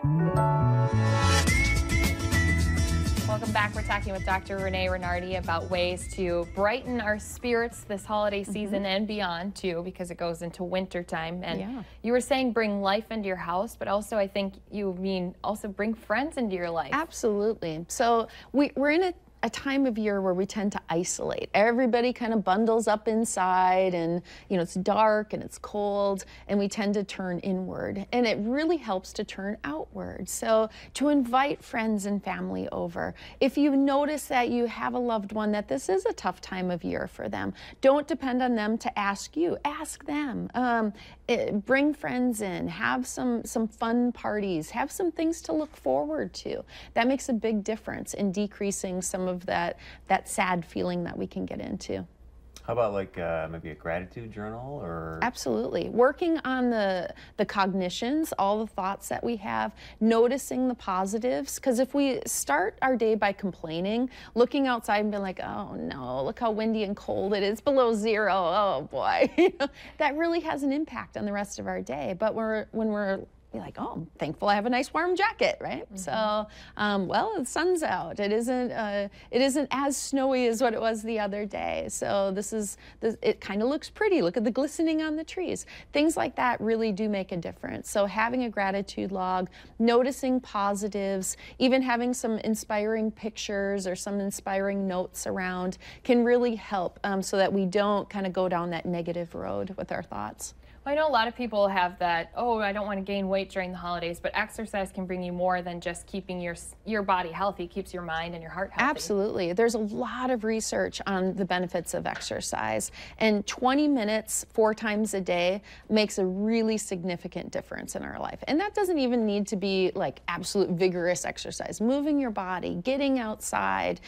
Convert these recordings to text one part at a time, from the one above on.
Welcome back. We're talking with Dr. Renee Renardi about ways to brighten our spirits this holiday season and beyond, too, because it goes into winter time. And you were saying bring life into your house, but also I think you mean also bring friends into your life. Absolutely. So we're in a time of year where we tend to isolate. Everybody kind of bundles up inside, and it's dark and it's cold, and we tend to turn inward, and it really helps to turn outward. So to invite friends and family over. If you notice that you have a loved one that this is a tough time of year for them, don't depend on them to ask you. Ask them. Bring friends in, have some fun parties, have some things to look forward to. That makes a big difference in decreasing some of that sad feeling that we can get into. How about like maybe a gratitude journal? Or Absolutely. Working on the cognitions, all the thoughts that we have, noticing the positives, because if we start our day by complaining, looking outside and being like, oh no, look how windy and cold it is, below zero, oh boy, that really has an impact on the rest of our day. But when we're be like, oh, I'm thankful I have a nice warm jacket, right? So, well, the sun's out. It isn't as snowy as what it was the other day. So it kind of looks pretty. Look at the glistening on the trees. Things like that really do make a difference. So having a gratitude log, noticing positives, even having some inspiring pictures or some inspiring notes around can really help so that we don't kind of go down that negative road with our thoughts. I know a lot of people have that, oh, I don't want to gain weight during the holidays, but exercise can bring you more than just keeping your body healthy. It keeps your mind and your heart healthy. Absolutely. There's a lot of research on the benefits of exercise, and 20 minutes 4 times a day makes a really significant difference in our life. And that doesn't even need to be like absolute vigorous exercise. Moving your body, getting outside,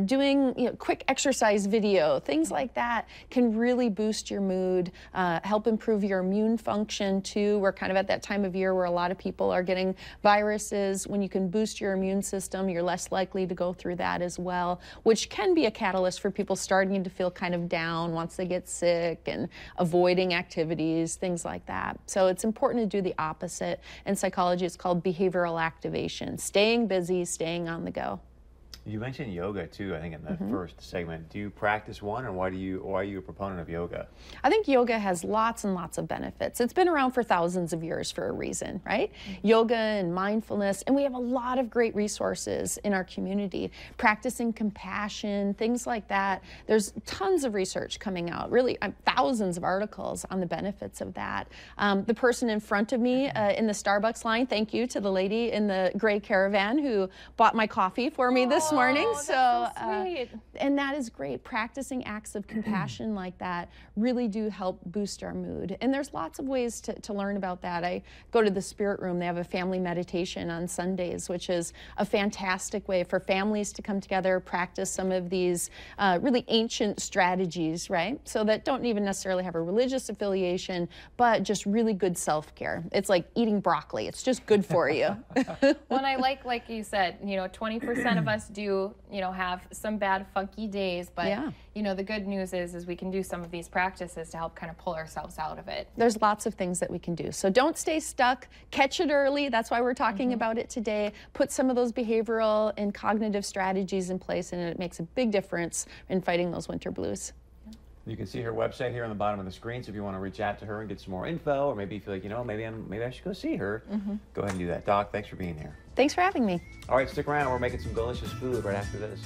doing quick exercise video, things like that can really boost your mood, help improve your immune function too. We're kind of at that time of year where a lot of people are getting viruses. When you can boost your immune system, you're less likely to go through that as well, which can be a catalyst for people starting to feel kind of down once they get sick and avoiding activities, things like that. So it's important to do the opposite. In psychology, it's called behavioral activation, staying busy, staying on the go. You mentioned yoga too, I think, in the first segment. Do you practice one, or why are you a proponent of yoga? I think yoga has lots and lots of benefits. It's been around for thousands of years for a reason, right? Yoga and mindfulness, and we have a lot of great resources in our community. Practicing compassion, things like that. There's tons of research coming out, really thousands of articles on the benefits of that. The person in front of me in the Starbucks line, thank you to the lady in the gray caravan who bought my coffee for me this morning. So sweet. And that is great. Practicing acts of compassion like that really do help boost our mood. And there's lots of ways to learn about that. I go to the Spirit Room. They have a family meditation on Sundays, which is a fantastic way for families to come together, practice some of these really ancient strategies, right? So that don't even necessarily have a religious affiliation, but just really good self-care. It's like eating broccoli. It's just good for you. Well, and I like you said, 20% of us do, have some bad funky days, but the good news is we can do some of these practices to help kind of pull ourselves out of it. There's lots of things that we can do. So don't stay stuck. Catch it early. That's why we're talking about it today. Put some of those behavioral and cognitive strategies in place, and it makes a big difference in fighting those winter blues. You can see her website here on the bottom of the screen, so if you want to reach out to her and get some more info, or maybe you feel like, maybe I should go see her, go ahead and do that. Doc, thanks for being here. Thanks for having me. All right, stick around. We're making some delicious food right after this.